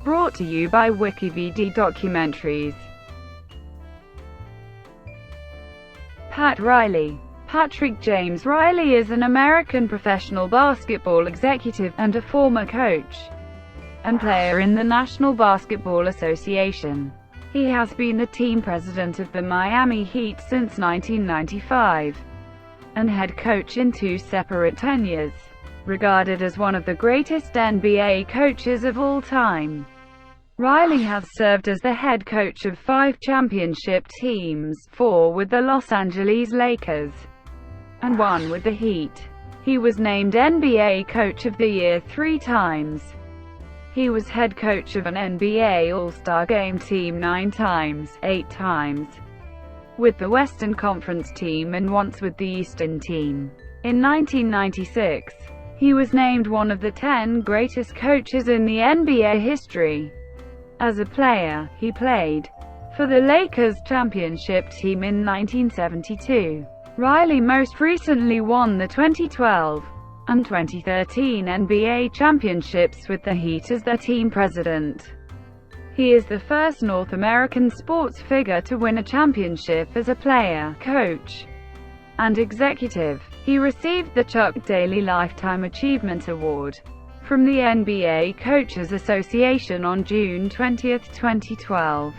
Brought to you by WikiVidi Documentaries. Pat Riley. Patrick James Riley is an American professional basketball executive, and a former coach and player in the National Basketball Association. He has been the team president of the Miami Heat since 1995, and head coach in 2 separate tenures. Regarded as one of the greatest NBA coaches of all time, Riley has served as the head coach of 5 championship teams, 4 with the Los Angeles Lakers, and 1 with the Heat. He was named NBA Coach of the Year 3 times. He was head coach of an NBA All-Star Game team 9 times, 8 times with the Western Conference team and once with the Eastern team. In 1996, he was named one of the 10 greatest coaches in the NBA history. As a player, he played for the Lakers championship team in 1972. Riley most recently won the 2012 and 2013 NBA championships with the Heat as their team president. He is the first North American sports figure to win a championship as a player, coach, and executive. He received the Chuck Daly Lifetime Achievement Award from the NBA Coaches Association on June 20, 2012.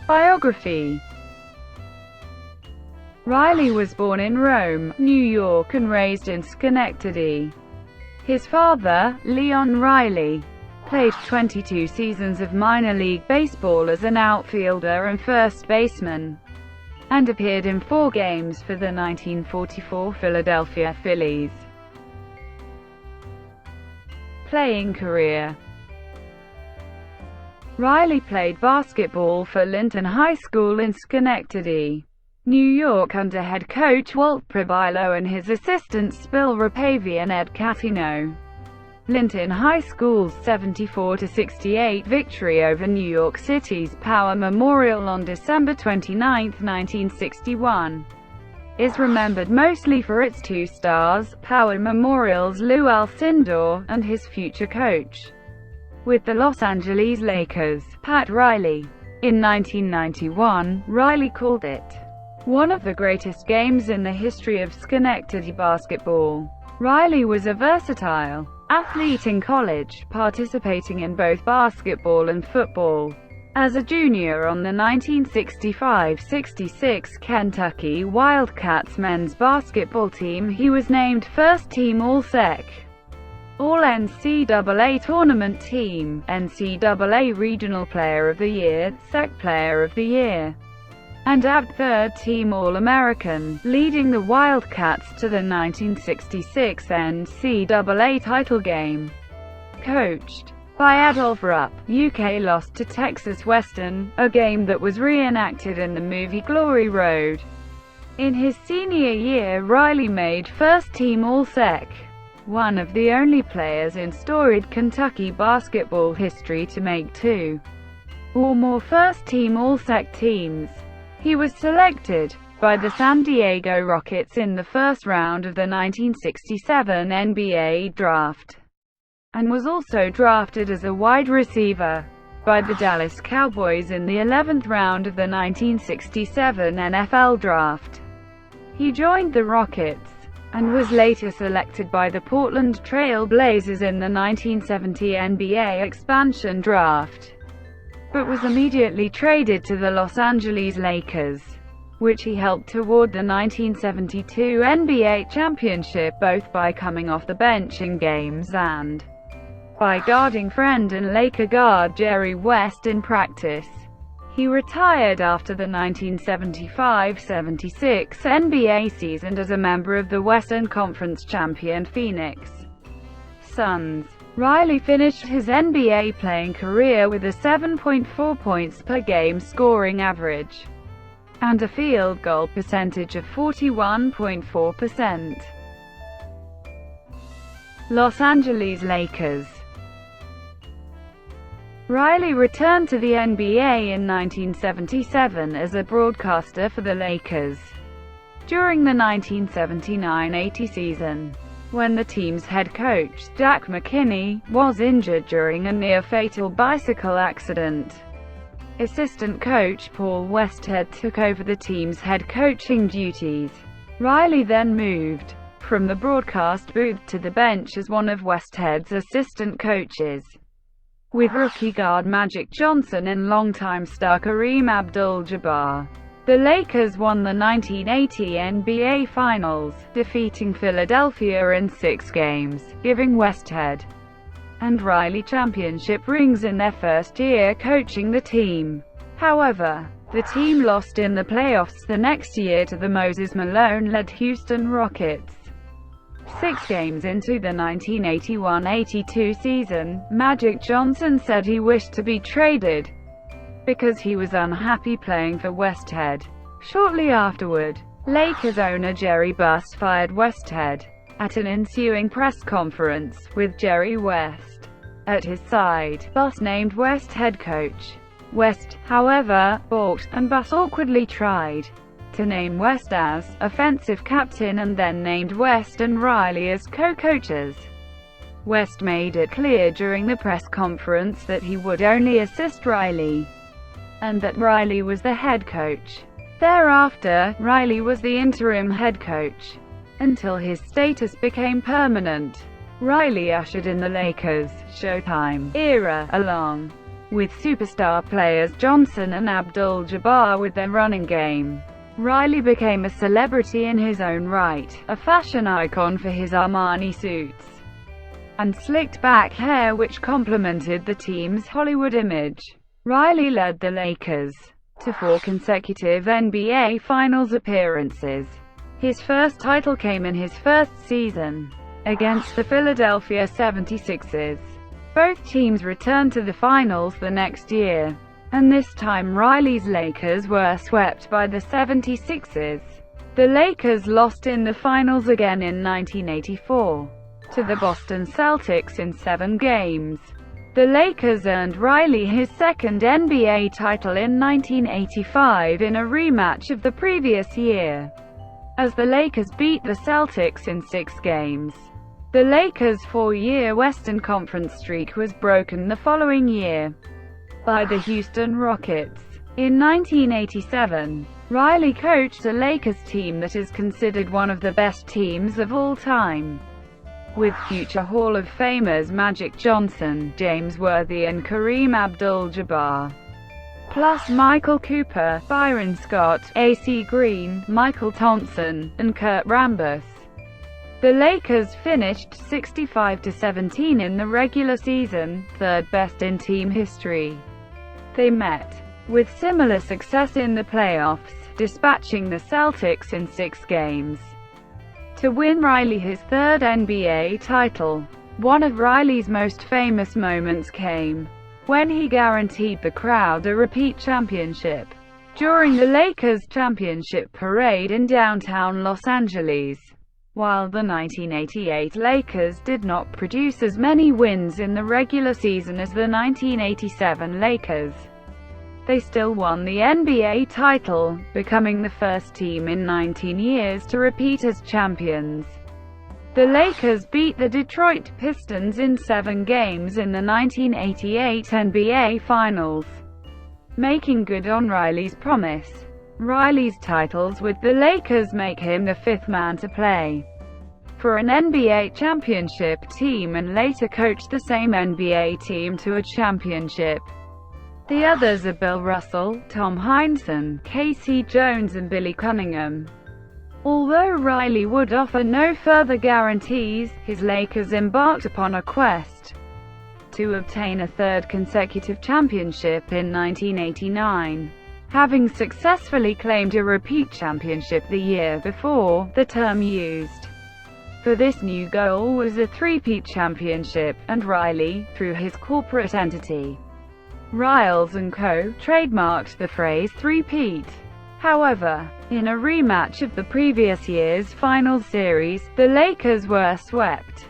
Biography. Riley was born in Rome, New York and raised in Schenectady. His father, Leon Riley, played 22 seasons of minor league baseball as an outfielder and first baseman, and appeared in 4 games for the 1944 Philadelphia Phillies. Playing career. Riley played basketball for Linton High School in Schenectady, New York under head coach Walt Probilo and his assistants Bill Rapavi and Ed Catino. Linton High School's 74-68 victory over New York City's Power Memorial on December 29, 1961, is remembered mostly for its 2 stars, Power Memorial's Lou Alcindor, and his future coach with the Los Angeles Lakers, Pat Riley. In 1991, Riley called it one of the greatest games in the history of Schenectady basketball. Riley was a versatile athlete in college, participating in both basketball and football. As a junior on the 1965-66 Kentucky Wildcats men's basketball team, he was named first-team All-SEC, All-NCAA Tournament Team, NCAA Regional Player of the Year, SEC Player of the Year, and ABT third-team All-American, leading the Wildcats to the 1966 NCAA title game. Coached by Adolph Rupp, UK lost to Texas Western, a game that was reenacted in the movie Glory Road. In his senior year, Riley made first-team All-SEC, one of the only players in storied Kentucky basketball history to make 2 or more first-team All-SEC teams. He was selected by the San Diego Rockets in the first round of the 1967 NBA draft, and was also drafted as a wide receiver by the Dallas Cowboys in the 11th round of the 1967 NFL draft. He joined the Rockets, and was later selected by the Portland Trail Blazers in the 1970 NBA expansion draft, but was immediately traded to the Los Angeles Lakers, which he helped toward the 1972 NBA championship both by coming off the bench in games and by guarding friend and Laker guard Jerry West in practice. He retired after the 1975-76 NBA season as a member of the Western Conference champion Phoenix Suns. Riley finished his NBA playing career with a 7.4 points per game scoring average and a field goal percentage of 41.4%. Los Angeles Lakers. Riley returned to the NBA in 1977 as a broadcaster for the Lakers during the 1979-80 season. when the team's head coach, Jack McKinney, was injured during a near-fatal bicycle accident. Assistant coach Paul Westhead took over the team's head coaching duties. Riley then moved from the broadcast booth to the bench as one of Westhead's assistant coaches, with rookie guard Magic Johnson and longtime star Kareem Abdul-Jabbar. The Lakers won the 1980 NBA Finals, defeating Philadelphia in 6 games, giving Westhead and Riley championship rings in their first year coaching the team. However, the team lost in the playoffs the next year to the Moses Malone-led Houston Rockets. 6 games into the 1981-82 season, Magic Johnson said he wished to be traded because he was unhappy playing for Westhead. Shortly afterward, Lakers owner Jerry Buss fired Westhead. At an ensuing press conference, with Jerry West at his side, Buss named West head coach. West, however, balked, and Buss awkwardly tried to name West as offensive captain and then named West and Riley as co-coaches. West made it clear during the press conference that he would only assist Riley, and that Riley was the head coach. Thereafter, Riley was the interim head coach until his status became permanent. Riley ushered in the Lakers' Showtime era, along with superstar players Johnson and Abdul-Jabbar with their running game. Riley became a celebrity in his own right, a fashion icon for his Armani suits and slicked back hair which complemented the team's Hollywood image. Riley led the Lakers to 4 consecutive NBA Finals appearances. His first title came in his first season, against the Philadelphia 76ers. Both teams returned to the finals the next year, and this time Riley's Lakers were swept by the 76ers. The Lakers lost in the finals again in 1984, to the Boston Celtics in 7 games. The Lakers earned Riley his second NBA title in 1985 in a rematch of the previous year, as the Lakers beat the Celtics in 6 games. The Lakers' 4-year Western Conference streak was broken the following year by the Houston Rockets. In 1987, Riley coached a Lakers team that is considered one of the best teams of all time, with future Hall of Famers Magic Johnson, James Worthy and Kareem Abdul-Jabbar, plus Michael Cooper, Byron Scott, A.C. Green, Michael Thompson, and Kurt Rambis. The Lakers finished 65-17 in the regular season, 3rd best in team history. They met with similar success in the playoffs, dispatching the Celtics in 6 games to win Riley his 3rd NBA title. One of Riley's most famous moments came when he guaranteed the crowd a repeat championship during the Lakers' championship parade in downtown Los Angeles. While the 1988 Lakers did not produce as many wins in the regular season as the 1987 Lakers, they still won the NBA title, becoming the first team in 19 years to repeat as champions. The Lakers beat the Detroit Pistons in 7 games in the 1988 NBA Finals, making good on Riley's promise. Riley's titles with the Lakers make him the 5th man to play for an NBA championship team and later coached the same NBA team to a championship. The others are Bill Russell, Tom Heinsohn, Casey Jones and Billy Cunningham. Although Riley would offer no further guarantees, his Lakers embarked upon a quest to obtain a 3rd consecutive championship in 1989. Having successfully claimed a repeat championship the year before, the term used for this new goal was a 3-peat championship, and Riley, through his corporate entity, Riles & Co., trademarked the phrase 3-peat. However, in a rematch of the previous year's finals series, the Lakers were swept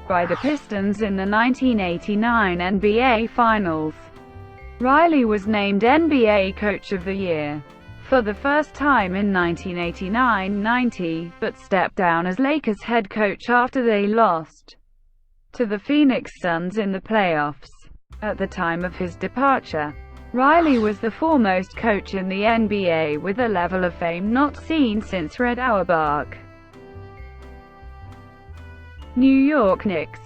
by the Pistons in the 1989 NBA Finals. Riley was named NBA Coach of the Year for the first time in 1989-90, but stepped down as Lakers head coach after they lost to the Phoenix Suns in the playoffs. At the time of his departure, Riley was the foremost coach in the NBA with a level of fame not seen since Red Auerbach. New York Knicks.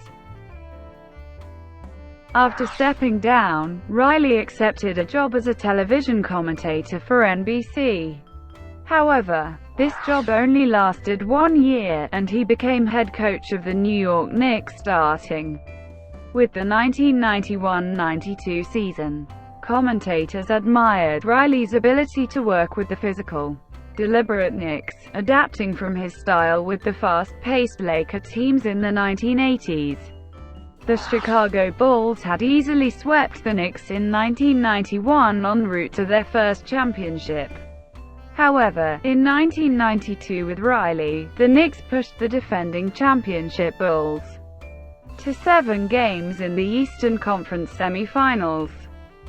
After stepping down, Riley accepted a job as a television commentator for NBC. However, this job only lasted 1 year, and he became head coach of the New York Knicks starting with the 1991-92 season. Commentators admired Riley's ability to work with the physical, deliberate Knicks, adapting from his style with the fast-paced Laker teams in the 1980s. The Chicago Bulls had easily swept the Knicks in 1991 en route to their first championship. However, in 1992 with Riley, the Knicks pushed the defending championship Bulls to 7 games in the Eastern Conference semifinals.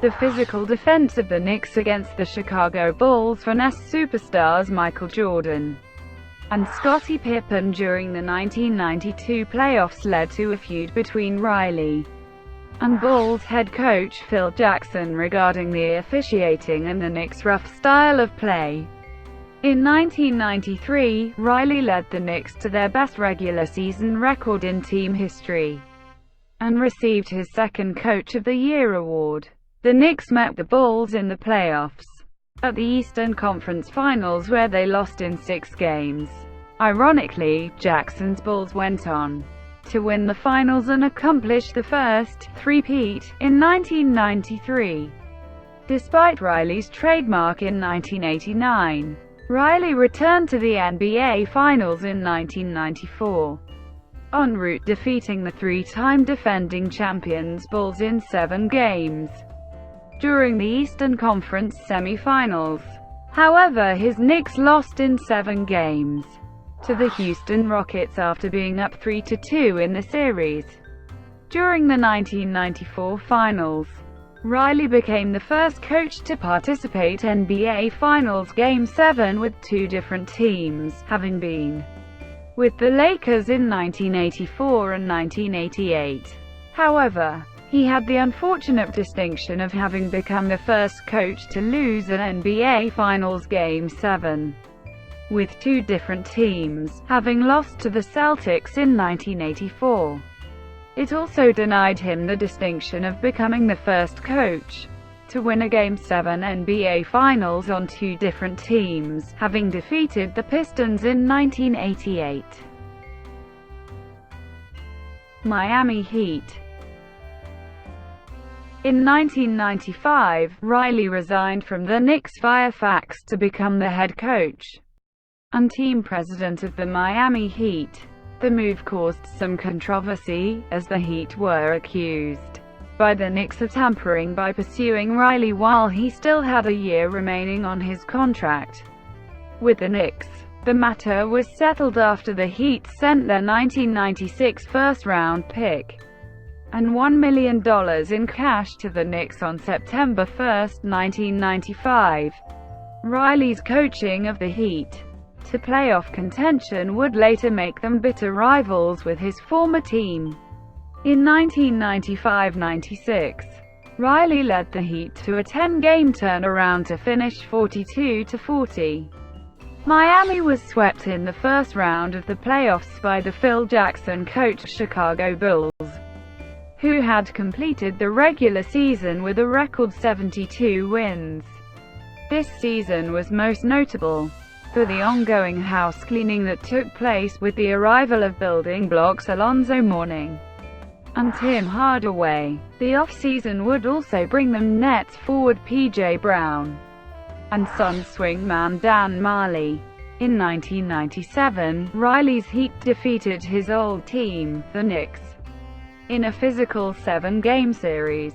The physical defense of the Knicks against the Chicago Bulls finesse superstars Michael Jordan and Scottie Pippen during the 1992 playoffs led to a feud between Riley and Bulls head coach Phil Jackson regarding the officiating and the Knicks' rough style of play. In 1993, Riley led the Knicks to their best regular season record in team history and received his second Coach of the Year award. The Knicks met the Bulls in the playoffs at the Eastern Conference Finals, where they lost in 6 games. Ironically, Jackson's Bulls went on to win the finals and accomplish the first three-peat in 1993. Despite Riley's trademark in 1989, Riley returned to the NBA Finals in 1994, en route defeating the 3-time defending champions Bulls in 7 games during the Eastern Conference semifinals. However, his Knicks lost in 7 games to the Houston Rockets after being up 3-2 in the series. During the 1994 Finals, Riley became the first coach to participate in NBA Finals Game 7 with 2 different teams, having been with the Lakers in 1984 and 1988. However, he had the unfortunate distinction of having become the first coach to lose an NBA Finals Game 7 with 2 different teams, having lost to the Celtics in 1984. It also denied him the distinction of becoming the first coach to win a Game 7 NBA Finals on 2 different teams, having defeated the Pistons in 1988. Miami Heat. In 1995, Riley resigned from the Knicks via fax to become the head coach and team president of the Miami Heat. The move caused some controversy, as the Heat were accused by the Knicks of tampering by pursuing Riley while he still had a year remaining on his contract with the Knicks. The matter was settled after the Heat sent their 1996 first-round pick and $1 million in cash to the Knicks on September 1, 1995. Riley's coaching of the Heat to playoff contention would later make them bitter rivals with his former team. In 1995-96, Riley led the Heat to a 10-game turnaround to finish 42-40. Miami was swept in the first round of the playoffs by the Phil Jackson-coached Chicago Bulls, who had completed the regular season with a record 72 wins. This season was most notable for the ongoing house cleaning that took place with the arrival of building blocks Alonzo Mourning and Tim Hardaway. The off-season would also bring them Nets forward P.J. Brown and Suns swingman Dan Marley. In 1997, Riley's Heat defeated his old team, the Knicks, in a physical 7-game series,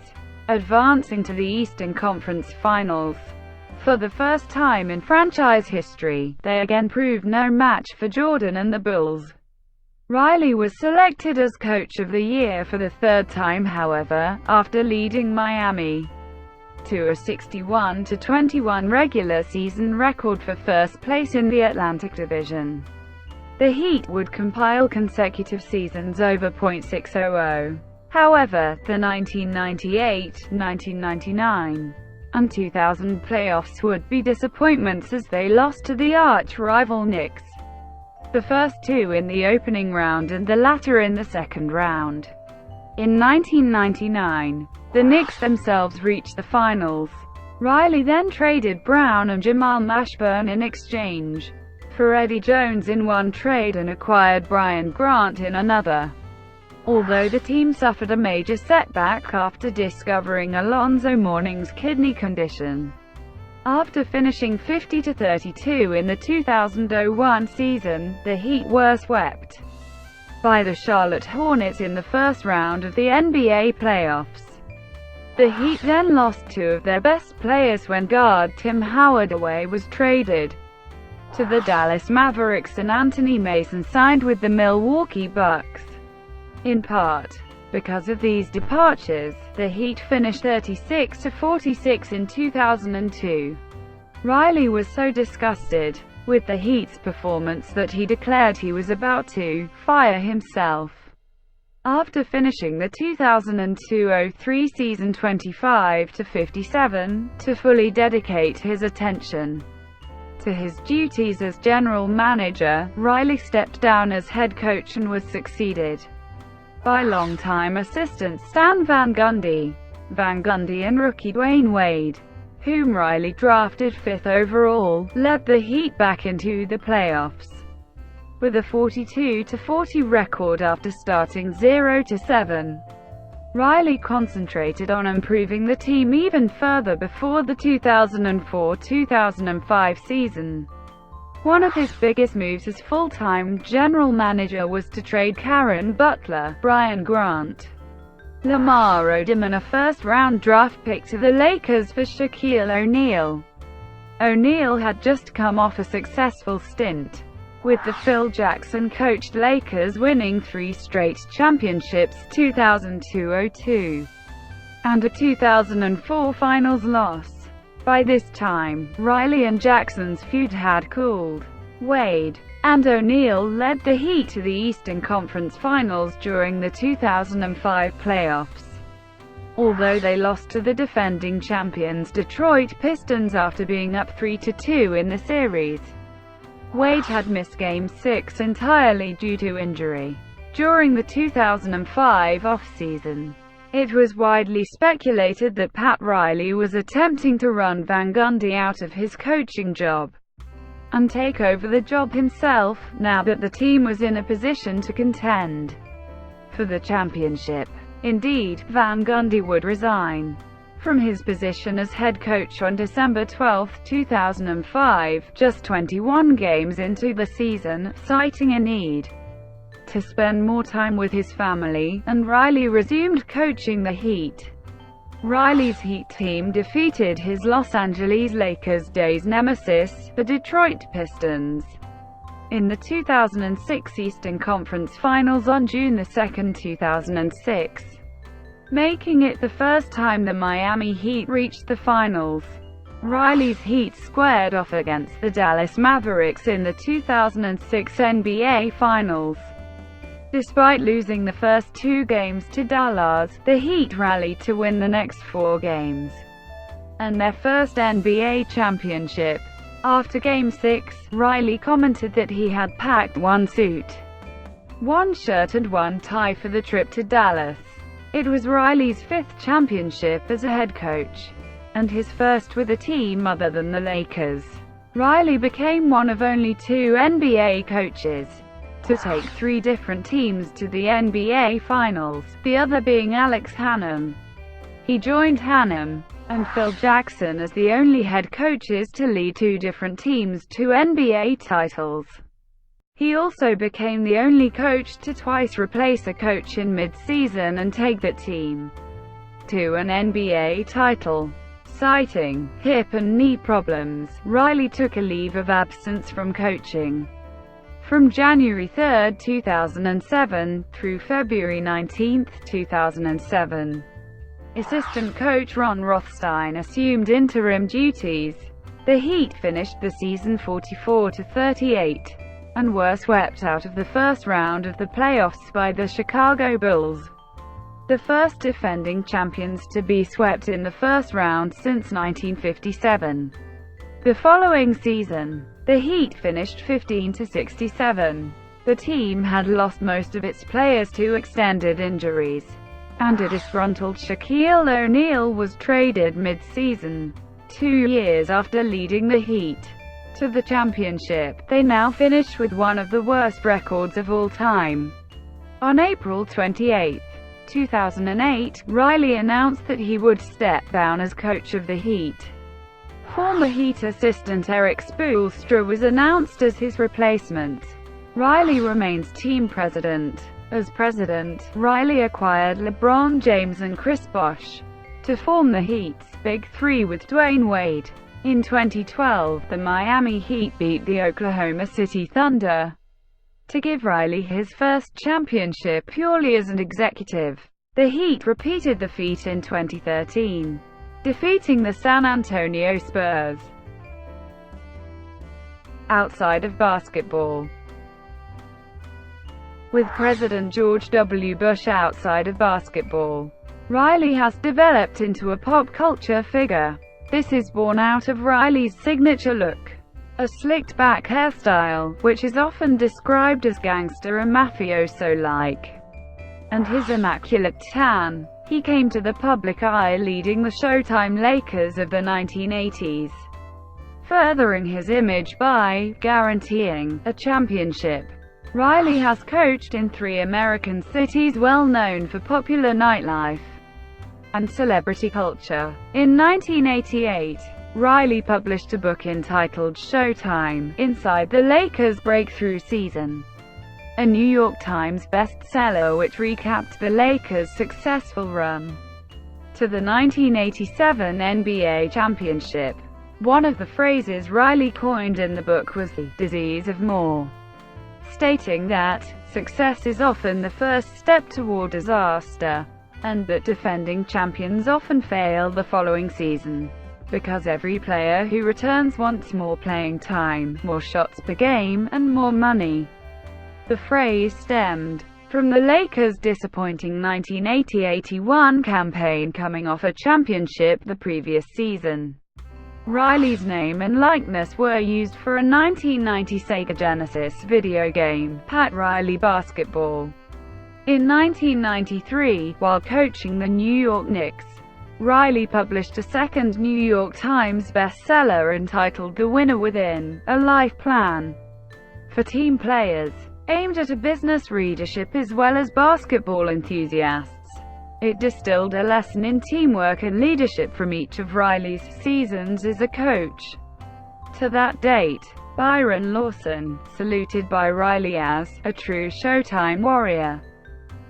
advancing to the Eastern Conference Finals. For the first time in franchise history, they again proved no match for Jordan and the Bulls. Riley was selected as Coach of the Year for the 3rd time, however, after leading Miami to a 61-21 regular season record for first place in the Atlantic Division. The Heat would compile consecutive seasons over .600. However, the 1998, 1999, and 2000 playoffs would be disappointments as they lost to the arch-rival Knicks, the first two in the opening round and the latter in the second round. In 1999, the Knicks themselves reached the finals. Riley then traded Brown and Jamal Mashburn in exchange for Eddie Jones in one trade and acquired Brian Grant in another. Although the team suffered a major setback after discovering Alonzo Mourning's kidney condition. After finishing 50-32 in the 2001 season, the Heat were swept by the Charlotte Hornets in the first round of the NBA playoffs. The Heat then lost two of their best players when guard Tim Hardaway was traded to the Dallas Mavericks and Anthony Mason signed with the Milwaukee Bucks. In part because of these departures, the Heat finished 36-46 in 2002. Riley was so disgusted with the Heat's performance that he declared he was about to fire himself. After finishing the 2002-03 season 25-57, to fully dedicate his attention to his duties as general manager, Riley stepped down as head coach and was succeeded by longtime assistant Stan Van Gundy. Van Gundy and rookie Dwayne Wade, whom Riley drafted 5th overall, led the Heat back into the playoffs with a 42-40 record after starting 0-7. Riley concentrated on improving the team even further before the 2004-2005 season. One of his biggest moves as full-time general manager was to trade Karen Butler, Brian Grant, Lamar Odom and a first-round draft pick to the Lakers for Shaquille O'Neal. O'Neal had just come off a successful stint with the Phil Jackson-coached Lakers, winning 3 straight championships, 2002-02, and a 2004 finals loss. By this time, Riley and Jackson's feud had cooled. Wade and O'Neal led the Heat to the Eastern Conference Finals during the 2005 playoffs, although they lost to the defending champions Detroit Pistons after being up 3-2 in the series. Wade had missed Game 6 entirely due to injury during the 2005 offseason. It was widely speculated that Pat Riley was attempting to run Van Gundy out of his coaching job and take over the job himself, now that the team was in a position to contend for the championship. Indeed, Van Gundy would resign from his position as head coach on December 12, 2005, just 21 games into the season, citing a need to spend more time with his family, and Riley resumed coaching the Heat. Riley's Heat team defeated his Los Angeles Lakers days nemesis, the Detroit Pistons, in the 2006 Eastern Conference Finals on June 2, 2006, making it the first time the Miami Heat reached the finals. Riley's Heat squared off against the Dallas Mavericks in the 2006 NBA Finals. Despite losing the first 2 games to Dallas, the Heat rallied to win the next 4 games and their first NBA championship. After Game 6, Riley commented that he had packed 1 suit, 1 shirt and 1 tie for the trip to Dallas. It was Riley's 5th championship as a head coach, and his first with a team other than the Lakers. Riley became one of only 2 NBA coaches to take 3 different teams to the NBA Finals, the other being Alex Hannum. He joined Hannum and Phil Jackson as the only head coaches to lead 2 different teams to NBA titles. He also became the only coach to twice replace a coach in mid-season and take that team to an NBA title. Citing hip and knee problems, Riley took a leave of absence from coaching from January 3, 2007, through February 19, 2007. Assistant coach Ron Rothstein assumed interim duties. The Heat finished the season 44-38, and were swept out of the first round of the playoffs by the Chicago Bulls, the first defending champions to be swept in the first round since 1957. The following season, the Heat finished 15-67. The team had lost most of its players to extended injuries, and a disgruntled Shaquille O'Neal was traded mid-season. 2 years after leading the Heat to the championship, they now finished with one of the worst records of all time. On April 28, 2008, Riley announced that he would step down as coach of the Heat. Former Heat assistant Erik Spoelstra was announced as his replacement. Riley remains team president. As president, Riley acquired LeBron James and Chris Bosh to form the Heat's Big Three with Dwayne Wade. In 2012, the Miami Heat beat the Oklahoma City Thunder to give Riley his first championship purely as an executive. The Heat repeated the feat in 2013, defeating the San Antonio Spurs. Outside of basketball. With President George W. Bush outside of basketball, Riley has developed into a pop culture figure. This is born out of Riley's signature look, a slicked-back hairstyle, which is often described as gangster and mafioso-like, and his immaculate tan. He came to the public eye leading the Showtime Lakers of the 1980s, furthering his image by guaranteeing a championship. Riley has coached in 3 American cities well known for popular nightlife and celebrity culture. In 1988, Riley published a book entitled Showtime: Inside the Lakers' Breakthrough Season, a New York Times bestseller which recapped the Lakers' successful run to the 1987 NBA championship. One of the phrases Riley coined in the book was the disease of more, stating that success is often the first step toward disaster, and that defending champions often fail the following season, because every player who returns wants more playing time, more shots per game, and more money. The phrase stemmed from the Lakers' disappointing 1980-81 campaign coming off a championship the previous season. Riley's name and likeness were used for a 1990 Sega Genesis video game, Pat Riley Basketball. In 1993, while coaching the New York Knicks, Riley published a second New York Times bestseller entitled The Winner Within, A Life Plan for Team Players, aimed at a business readership as well as basketball enthusiasts. It distilled a lesson in teamwork and leadership from each of Riley's seasons as a coach. To that date, Byron Lawson, saluted by Riley as a true Showtime warrior,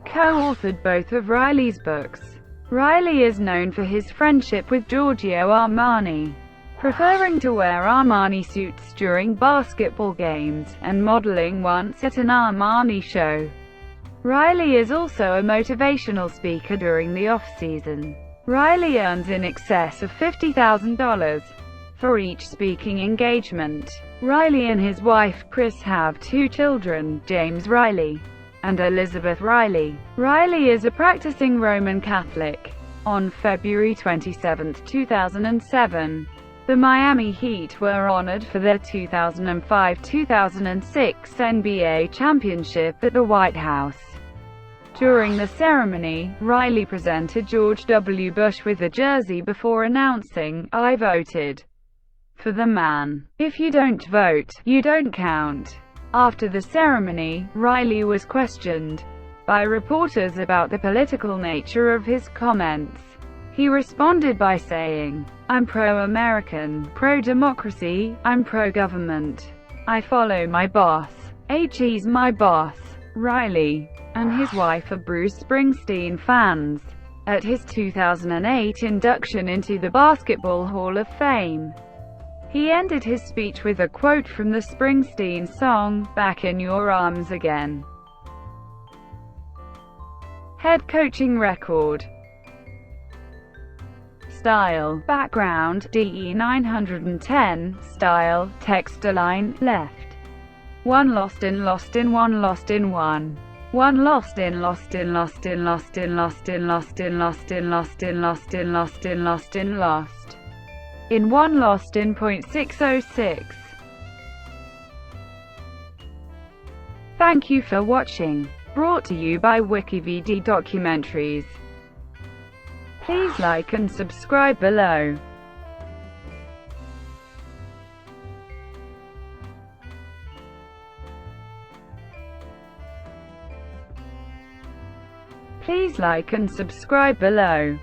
co-authored both of Riley's books. Riley is known for his friendship with Giorgio Armani, preferring to wear Armani suits during basketball games, and modeling once at an Armani show. Riley is also a motivational speaker during the off-season. Riley earns in excess of $50,000 for each speaking engagement. Riley and his wife, Chris, have 2 children, James Riley and Elizabeth Riley. Riley is a practicing Roman Catholic. On February 27, 2007, the Miami Heat were honored for their 2005-2006 NBA championship at the White House. During the ceremony, Riley presented George W. Bush with a jersey before announcing, "I voted for the man. If you don't vote, you don't count." After the ceremony, Riley was questioned by reporters about the political nature of his comments. He responded by saying, "I'm pro-American, pro-democracy, I'm pro-government. I follow my boss. He's my boss." Riley and his wife are Bruce Springsteen fans. At his 2008 induction into the Basketball Hall of Fame, he ended his speech with a quote from the Springsteen song, "Back in Your Arms Again." Head coaching record. style, background, DE 910, style, text align, left. 1 lost in 1 lost in 1. 1 lost in lost in lost in lost in lost in lost in lost in lost in lost in lost in lost in lost in 1 lost in .606. Thank you for watching. Brought to you by WikiVidi Documentaries. Please like and subscribe below. Please like and subscribe below.